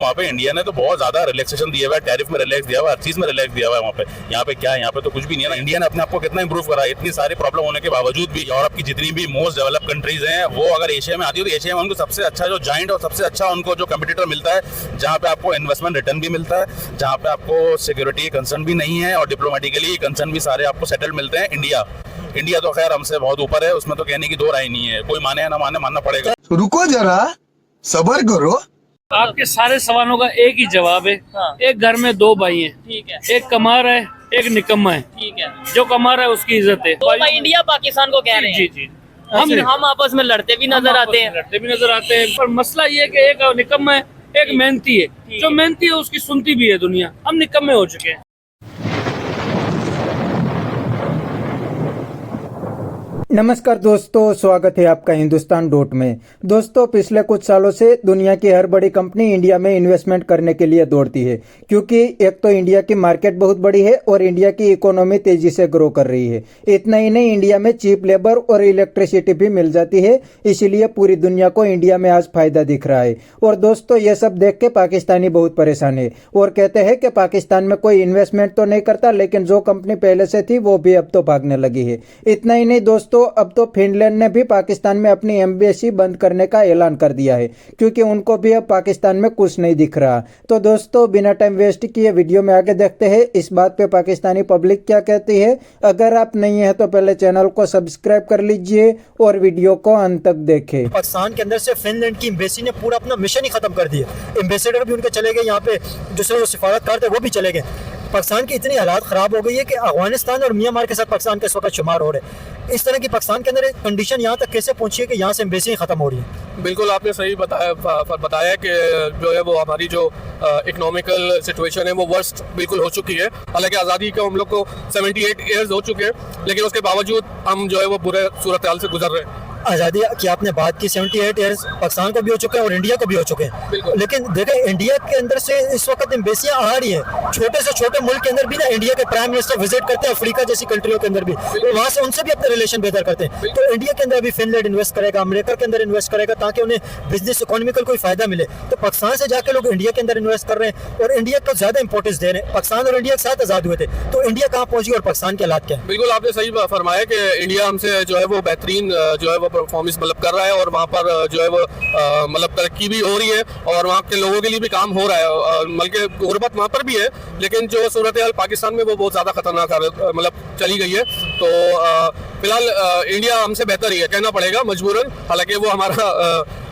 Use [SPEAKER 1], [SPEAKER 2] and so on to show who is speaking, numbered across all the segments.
[SPEAKER 1] वहाँ पे इंडिया ने तो बहुत ज्यादा रिलैक्सेशन दिया हुआ है, टैरिफ में रिलैक्स दिया हुआ है, हर चीज में रिलैक्स दिया हुआ है वहाँ पे। यहाँ पे क्या है, यहाँ पे तो कुछ भी नहीं है ना। इंडिया ने अपने आप को कितना इंप्रूव करा है, इतनी सारी प्रॉब्लम होने के बावजूद भी। यूरोप की जितनी भी मोस्ट डेवलप कंट्रीज हैं, वो अगर एशिया में आती है तो एशिया में उनको सबसे अच्छा जो जॉइंट और सबसे अच्छा उनको जो कम्पिटिटर मिलता है, जहाँ पे आपको इन्वेस्टमेंट रिटर्न भी मिलता है, जहाँ पे आपको सिक्योरिटी कंसर्न भी नहीं है और डिप्लोमेटिकली कंसर्न भी सारे आपको सेटल्ड मिलते हैं। इंडिया तो खैर हमसे बहुत ऊपर है, उसमें तो कहने की दो राय नहीं है। कोई माने या ना माने, मानना पड़ेगा।
[SPEAKER 2] रुको जरा, सबर करो।
[SPEAKER 3] आपके सारे सवालों का एक ही जवाब है।
[SPEAKER 4] हाँ।
[SPEAKER 3] एक घर में दो भाई हैं,
[SPEAKER 4] ठीक है,
[SPEAKER 3] एक कमा रहा है, एक निकम्मा है।
[SPEAKER 4] ठीक है।
[SPEAKER 3] जो कमा रहा है उसकी इज्जत है।
[SPEAKER 4] तो भाई इंडिया पाकिस्तान को कह रहे हैं।
[SPEAKER 3] जी जी,
[SPEAKER 4] हम आपस में लड़ते भी नजर आते हैं।
[SPEAKER 3] लड़ते भी नजर आते हैं, पर मसला ये है कि एक निकम्मा है, एक मेहनती है। जो मेहनती है उसकी सुनती भी है दुनिया। हम निकम्मे हो चुके हैं।
[SPEAKER 5] नमस्कार दोस्तों, स्वागत है आपका हिंदुस्तान डॉट में। दोस्तों, पिछले कुछ सालों से दुनिया की हर बड़ी कंपनी इंडिया में इन्वेस्टमेंट करने के लिए दौड़ती है, क्योंकि एक तो इंडिया की मार्केट बहुत बड़ी है और इंडिया की इकोनॉमी तेजी से ग्रो कर रही है। इतना ही नहीं, इंडिया में चीप लेबर और इलेक्ट्रिसिटी भी मिल जाती है, इसीलिए पूरी दुनिया को इंडिया में आज फायदा दिख रहा है। और दोस्तों, ये सब देख के पाकिस्तानी बहुत परेशान है और कहते हैं कि पाकिस्तान में कोई इन्वेस्टमेंट तो नहीं करता, लेकिन जो कंपनी पहले से थी वो भी अब तो भागने लगी है। इतना ही नहीं दोस्तों, अब तो फिनलैंड ने भी पाकिस्तान में अपनी एम्बेसी बंद करने का ऐलान कर दिया है, क्योंकि उनको भी अब पाकिस्तान में कुछ नहीं दिख रहा। तो दोस्तों, बिना टाइम वेस्ट किए वीडियो में आगे देखते हैं इस बात पे पाकिस्तानी पब्लिक क्या कहती है। अगर आप नहीं है तो पहले चैनल को सब्सक्राइब कर लीजिए और वीडियो को अंत तक देखें।
[SPEAKER 6] पाकिस्तान के अंदर से फिनलैंड की एम्बेसी ने पूरा अपना मिशन ही खत्म कर दिया। एम्बेसडर भी उनके चले गए, यहाँ पे दूसरे सिफारतकार थे वो भी चले गए। पाकिस्तान की इतनी हालात ख़राब हो गई है कि अफगानिस्तान और म्यांमार के साथ पाकिस्तान के इस वक्त शुमार हो रहे हैं। इस तरह की पाकिस्तान के अंदर कंडीशन यहाँ तक कैसे पहुंची है कि यहाँ से एम्बेसी खत्म हो रही है।
[SPEAKER 7] बिल्कुल आपने सही बताया कि जो है वो हमारी जो इकोनॉमिकल सिचुएशन है वो वर्स्ट बिल्कुल हो चुकी है। हालांकि आज़ादी को हम लोग को 78 ईयर्स हो चुके हैं, लेकिन उसके बावजूद हम जो है वो बुरे सूरत हाल से गुजर रहे हैं।
[SPEAKER 6] आज़ादी की आपने बात की, 78 ईयर्स पाकिस्तान को भी हो चुके हैं और इंडिया को भी हो चुके हैं। लेकिन देखें, इंडिया के अंदर से इस वक्त एम्बेसियाँ आ रही हैं। छोटे से छोटे मुल्क के अंदर भी ना इंडिया के प्राइम मिनिस्टर विजिट करते हैं, अफ्रीका जैसी कंट्रियों के अंदर भी, तो वहाँ से उनसे भी अपने रिलेशन बेहतर करते हैं। तो इंडिया के अंदर भी फिनलैंड इन्वेस्ट करेगा, अमेरिका के अंदर इन्वेस्ट करेगा, ताकि उन्हें बिजनेस इकोनॉमिकल कोई फायदा मिले। तो पाकिस्तान से जाकर लोग इंडिया के अंदर इन्वेस्ट कर रहे हैं और इंडिया को ज्यादा इंपॉर्टेंस दे रहे हैं। पाकिस्तान और इंडिया के साथ आज़ाद हुए थे, तो इंडिया कहाँ पहुंची और पाकिस्तान के हालात क्या है?
[SPEAKER 7] बिल्कुल आपने सही फरमाया कि इंडिया हमसे जो है वो बेहतरीन जो है वो परफॉर्मेंस मतलब कर रहा है और वहाँ पर जो है वो मतलब तरक्की भी हो रही है और वहाँ के लोगों के लिए भी काम हो रहा है। बल्कि गुर्बत वहाँ पर भी है, लेकिन जो सूरत हाल पाकिस्तान में वो बहुत ज़्यादा खतरनाक मतलब चली गई है। तो फिलहाल इंडिया हमसे बेहतर ही है, कहना पड़ेगा मजबूरन। हालांकि वो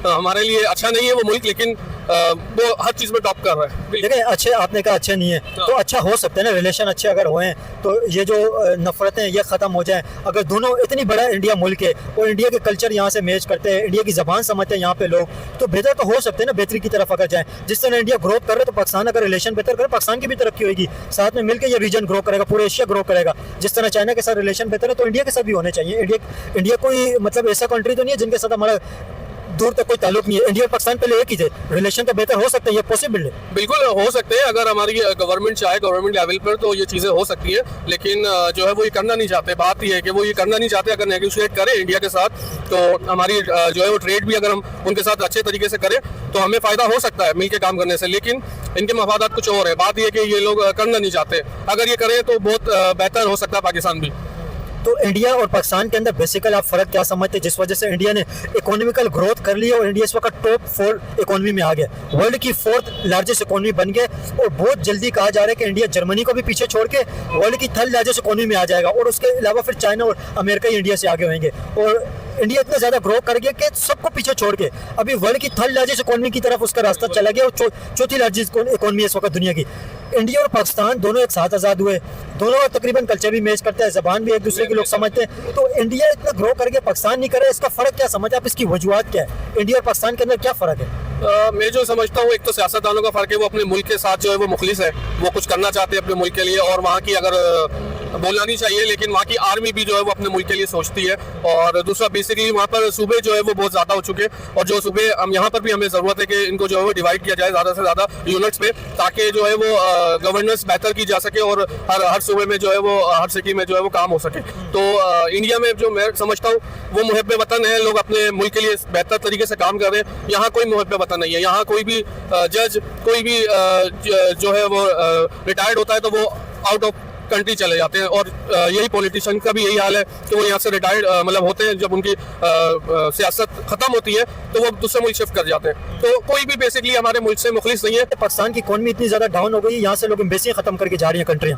[SPEAKER 7] हमारे लिए अच्छा नहीं है वो मुल्क, लेकिन वो हर चीज़ में टॉप कर रहा है।
[SPEAKER 6] देखिए, अच्छे आपने कहा अच्छे नहीं है, तो अच्छा हो सकता है ना, रिलेशन अच्छे अगर हुए तो ये जो नफरतें ये ख़त्म हो जाएं। अगर दोनों, इतनी बड़ा इंडिया मुल्क है और इंडिया के कल्चर यहाँ से मैच करते हैं, इंडिया की ज़बान समझते हैं यहाँ पे लोग, तो बेहतर तो हो सकते हैं ना, बेहतरी की तरफ अगर जाएँ। जिस तरह इंडिया ग्रोथ कर रहा है, तो पाकिस्तान अगर रिलेशन बेहतर करे, पाकिस्तान की भी तरक्की होगी, साथ में मिलकर ये रीजन ग्रो करेगा, पूरे एशिया ग्रो करेगा। जिस तरह चाइना के साथ रिलेशन बेहतर है, तो इंडिया के साथ भी होने चाहिए। इंडिया कोई मतलब ऐसा कंट्री तो नहीं है जिनके साथ हमारा दूर तक कोई ताल्लुक नहीं है। इंडिया और पाकिस्तान पहले एक ही थे, रिलेशन तो बेहतर हो सकते हैं, ये पॉसिबल है।
[SPEAKER 7] बिल्कुल हो सकते हैं, अगर हमारी गवर्नमेंट चाहे गवर्नमेंट लेवल पर तो ये चीज़ें हो सकती है, लेकिन जो है वो ये करना नहीं चाहते। बात ये है कि वो ये करना नहीं चाहते। अगर नेगोशिएट करें इंडिया के साथ, तो हमारी जो है वो ट्रेड भी अगर हम उनके साथ अच्छे तरीके से करें तो हमें फ़ायदा हो सकता है मिलकर काम करने से। लेकिन इनके मफादात कुछ और है। बात यह कि ये लोग करना नहीं चाहते। अगर ये करें तो बहुत बेहतर हो सकता है पाकिस्तान भी।
[SPEAKER 6] तो इंडिया और पाकिस्तान के अंदर बेसिकल आप फ़र्क क्या समझते हैं, जिस वजह से इंडिया ने इकोनॉमिकल ग्रोथ कर ली है और इंडिया इस वक्त टॉप 4 इकोनॉमी में आ गया, वर्ल्ड की 4th लार्जेस्ट इकोनॉमी बन गए। और बहुत जल्दी कहा जा रहा है कि इंडिया जर्मनी को भी पीछे छोड़ के वर्ल्ड की 3rd लार्जेस्ट इकोनॉमी में आ जाएगा, और उसके अलावा फिर चाइना और अमेरिका ही इंडिया से आगे होंगे। और इंडिया इतना ज़्यादा ग्रो कर गया कि सबको पीछे छोड़ के अभी वर्ल्ड की 3rd लार्जेस्ट इकोनॉमी की तरफ उसका रास्ता चला गया, और 4थी लार्जेस्ट इकोनॉमी इस वक्त दुनिया की। इंडिया और पाकिस्तान दोनों एक साथ आज़ाद हुए, दोनों तकरीबन कल्चर भी मैच करते हैं, ज़बान भी एक दूसरे के लोग समझते हैं। तो इंडिया इतना ग्रो कर गया, पाकिस्तान नहीं कर रहा है, इसका फ़र्क क्या समझते आप? इसकी वजूहत क्या है? इंडिया और पाकिस्तान के अंदर क्या फ़र्क है?
[SPEAKER 7] मैं जो समझता हूँ, एक तो सियासतदानों का फ़र्क है, वो अपने मुल्क के साथ जो है वो मुखलिस है, वो कुछ करना चाहते हैं अपने मुल्क के लिए, और वहाँ की अगर बोलना नहीं चाहिए, लेकिन वहाँ की आर्मी भी जो है वो अपने मुल्क के लिए सोचती है। और दूसरा बेसिकली वहाँ पर सूबे जो है वो बहुत ज़्यादा हो चुके हैं, और जो सूबे हम यहाँ पर भी हमें ज़रूरत है कि इनको जो है वो डिवाइड किया जाए ज़्यादा से ज़्यादा यूनिट्स पे, ताकि जो है वो गवर्नेंस बेहतर की जा सके और हर सूबे में जो है वो हर सिटी में जो है वो काम हो सके। तो इंडिया में जो मैं समझता हूँ वो मुहब्बे वतन है, लोग अपने मुल्क के लिए बेहतर तरीके से काम कर रहे हैं। यहाँ कोई मुहब्बे वतन नहीं है। यहाँ कोई भी जज, कोई भी जो है वो रिटायर्ड होता है तो वो आउट ऑफ कंट्री चले जाते हैं, और यही पॉलिटिशियन का भी यही हाल है कि वो यहाँ से रिटायर्ड मतलब होते हैं, जब उनकी सियासत खत्म होती है तो वो दूसरे मुल्क शिफ्ट कर जाते हैं। तो कोई भी बेसिकली हमारे मुल्क से मुखलिस नहीं है।
[SPEAKER 6] पाकिस्तान की इकोनॉमी इतनी ज़्यादा डाउन हो गई, यहाँ से लोग एम्बेसी ख़त्म करके जा रही हैं कंट्रियाँ।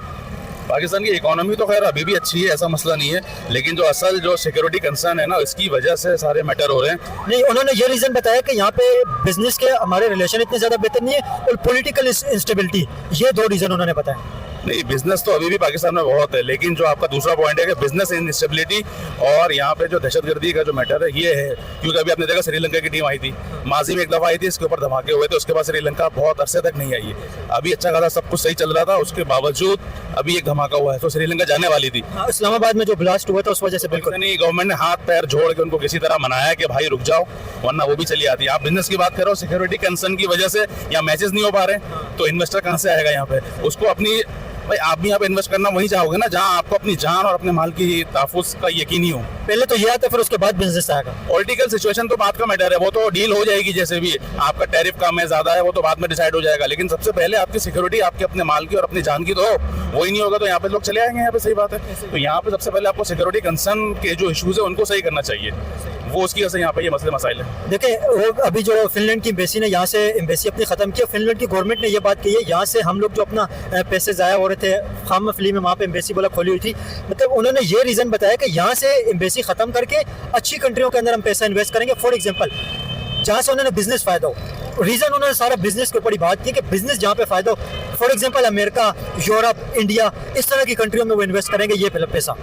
[SPEAKER 1] पाकिस्तान की इकोनॉमी तो खैर अभी भी अच्छी है, ऐसा मसला नहीं है, लेकिन जो असल जो सिक्योरिटी कंसर्न है ना, इसकी वजह से सारे मैटर हो रहे हैं।
[SPEAKER 6] नहीं, उन्होंने ये रीज़न बताया कि यहाँ पे बिजनेस के हमारे रिलेशन इतने ज़्यादा बेहतर नहीं है और पॉलिटिकल इंस्टेबिलिटी, ये दो रीज़न उन्होंने बताया।
[SPEAKER 1] नहीं, बिजनेस तो अभी भी पाकिस्तान में बहुत है, लेकिन जो आपका दूसरा पॉइंट है कि बिजनेस इंस्टेबिलिटी और यहाँ पे जो दहशतगर्दी का जो मैटर है ये है, क्योंकि अभी आपने देखा श्रीलंका की टीम आई थी, माजी में एक दफ़ा आई थी, इसके ऊपर धमाके हुए थे, उसके बाद श्रीलंका बहुत अरसे तक नहीं आई है। अभी अच्छा खासा सब कुछ सही चल रहा था, उसके बावजूद अभी एक धमाका हुआ है, तो श्रीलंका जाने वाली थी।
[SPEAKER 6] इस्लामाबाद में जो ब्लास्ट हुआ था उस वजह से बिल्कुल
[SPEAKER 1] नहीं, गवर्नमेंट ने हाथ पैर जोड़ के उनको किसी तरह मनाया कि भाई रुक जाओ, वरना वो भी चली आती है। आप बिजनेस की बात कर रहे हो, सिक्योरिटी कंसर्न की वजह से यहाँ मैचेस नहीं हो पा रहे, तो इन्वेस्टर कहाँ से आएगा यहाँ पे? उसको अपनी भाई आप भी यहाँ पे इन्वेस्ट करना वहीं चाहोगे ना जहाँ आपको अपनी जान और अपने माल की तहफ़्फ़ुज़ का यकीन ही हो।
[SPEAKER 6] पहले तो ये आता है, फिर उसके बाद बिजनेस आएगा।
[SPEAKER 1] पॉलिटिकल सिचुएशन तो बात का मैटर है, वो तो डील हो जाएगी, जैसे भी आपका टैरिफ कम है ज़्यादा है वो तो बाद में डिसाइड हो जाएगा, लेकिन सबसे पहले आपकी सिक्योरिटी आपके अपने माल की और अपनी जान की तो हो, वही नहीं होगा तो यहाँ पे लोग चले आएंगे। यहाँ पे सही बात है, तो यहाँ पे सबसे पहले आपको सिक्योरिटी कंसर्न के जो इशूज़ है उनको सही करना चाहिए, वो उसकी वजह से यहाँ पे ये मसले मसाइल है।
[SPEAKER 6] देखिए, वो अभी जो फिनलैंड की एम्बेसी ने यहाँ से एम्बेसी अपनी ख़त्म की, फिनलैंड की गवर्नमेंट ने ये बात कही है यहाँ से हम लोग जो अपना पैसे ज़ाया हो रहे थे खाम फली में, वहाँ पे एम्बेसी बोला खोली हुई थी, मतलब उन्होंने ये रीज़न बताया कि यहाँ से एम्बेसी ख़त्म करके अच्छी कंट्रियों के अंदर हम पैसा इन्वेस्ट करेंगे। फॉर एग्जाम्पल, जहाँ से उन्होंने बिजनेस फ़ायदा हो, रीज़न उन्होंने सारा बिजनेस के ऊपर ही बात की कि बिजनेस जहाँ पे फ़ायदा हो, for example America, Europe, India, इस तरह की कंट्रियों में वो इन्वेस्ट करेंगे ये पैसा।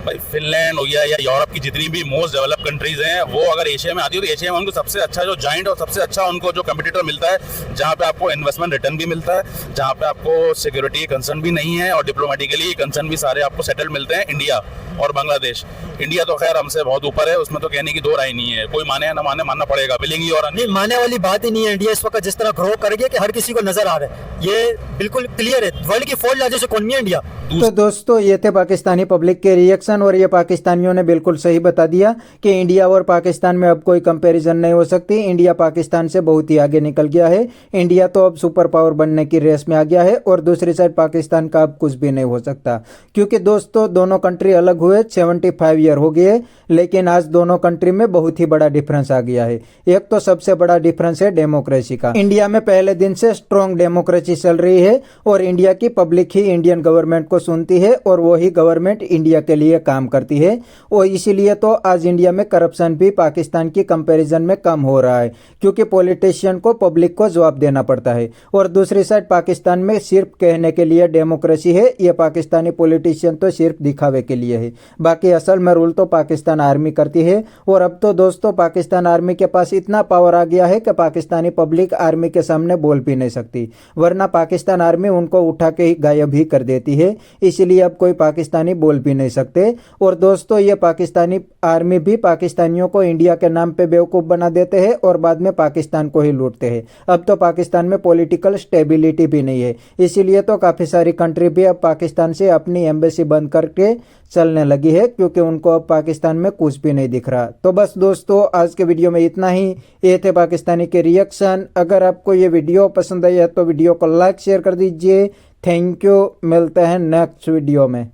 [SPEAKER 1] भाई फिनलैंड हो गया या यूरोप की जितनी भी मोस्ट डेवलप कंट्रीज हैं, वो अगर एशिया में आती है तो एशिया में उनको सबसे अच्छा जो जॉइंट और सबसे अच्छा उनको जो कंपटीटर मिलता है, जहाँ पे आपको इन्वेस्टमेंट रिटर्न भी मिलता है, जहाँ पे आपको सिक्योरिटी कंसर्न भी नहीं है और डिप्लोमेटिकली कंसर्न भी सारे आपको सेटल्ड मिलते हैं, इंडिया और बांग्लादेश। इंडिया तो खैर हमसे बहुत ऊपर है, उसमें तो कहने की दो राय नहीं है, कोई माने या ना माने, मानना पड़ेगा, बिलिंग और
[SPEAKER 6] नहीं मानने वाली बात ही नहीं है। इंडिया इस वक्त जिस तरह ग्रो करेगी कि हर किसी को नजर आ रहा है, ये बिल्कुल क्लियर है। वर्ल्ड की 4th लार्जेस्ट इकोनॉमी है इंडिया।
[SPEAKER 5] तो दोस्तों ये थे पाकिस्तानी पब्लिक के रिएक्शन, और ये पाकिस्तानियों ने बिल्कुल सही बता दिया कि इंडिया और पाकिस्तान में अब कोई कंपैरिजन नहीं हो सकती। इंडिया पाकिस्तान से बहुत ही आगे निकल गया है। इंडिया तो अब सुपर पावर बनने की रेस में आ गया है और दूसरी साइड पाकिस्तान का अब कुछ भी नहीं हो सकता, क्योंकि दोस्तों दोनों कंट्री अलग हुए 75 ईयर हो गए, लेकिन आज दोनों कंट्री में बहुत ही बड़ा डिफरेंस आ गया है। एक तो सबसे बड़ा डिफरेंस है डेमोक्रेसी का। इंडिया में पहले दिन से स्ट्रॉन्ग डेमोक्रेसी चल रही है और इंडिया की पब्लिक ही इंडियन गवर्नमेंट को सुनती है और वही गवर्नमेंट इंडिया के लिए काम करती है, और इसीलिए तो आज इंडिया में करप्शन भी पाकिस्तान की कंपैरिजन में कम हो रहा है, क्योंकि पॉलिटिशियन को पब्लिक को जवाब देना पड़ता है। और दूसरी साइड पाकिस्तान में सिर्फ कहने के लिए डेमोक्रेसी है, ये पाकिस्तानी पॉलिटिशियन तो सिर्फ दिखावे के लिए है, बाकी असल में रूल तो पाकिस्तान आर्मी करती है। और अब तो दोस्तों पाकिस्तान आर्मी के पास इतना पावर आ गया है कि पाकिस्तानी पब्लिक आर्मी के सामने बोल भी नहीं सकती, वरना पाकिस्तान आर्मी उनको उठा के ही गायब ही कर देती है, इसलिए अब कोई पाकिस्तानी बोल भी नहीं सकते। और दोस्तों ये पाकिस्तानी आर्मी भी पाकिस्तानियों को इंडिया के नाम पे बेवकूफ़ बना देते हैं और बाद में पाकिस्तान को ही लूटते हैं। अब तो पाकिस्तान में पॉलिटिकल स्टेबिलिटी भी नहीं है, इसीलिए तो काफ़ी सारी कंट्री भी अब पाकिस्तान से अपनी एम्बेसी बंद करके चलने लगी है, क्योंकि उनको अब पाकिस्तान में कुछ भी नहीं दिख रहा। तो बस दोस्तों आज के वीडियो में इतना ही। ये थे पाकिस्तानी के रिएक्शन। अगर आपको ये वीडियो पसंद आई है तो वीडियो को लाइक शेयर कर दीजिए। थैंक यू, मिलते हैं नेक्स्ट वीडियो में।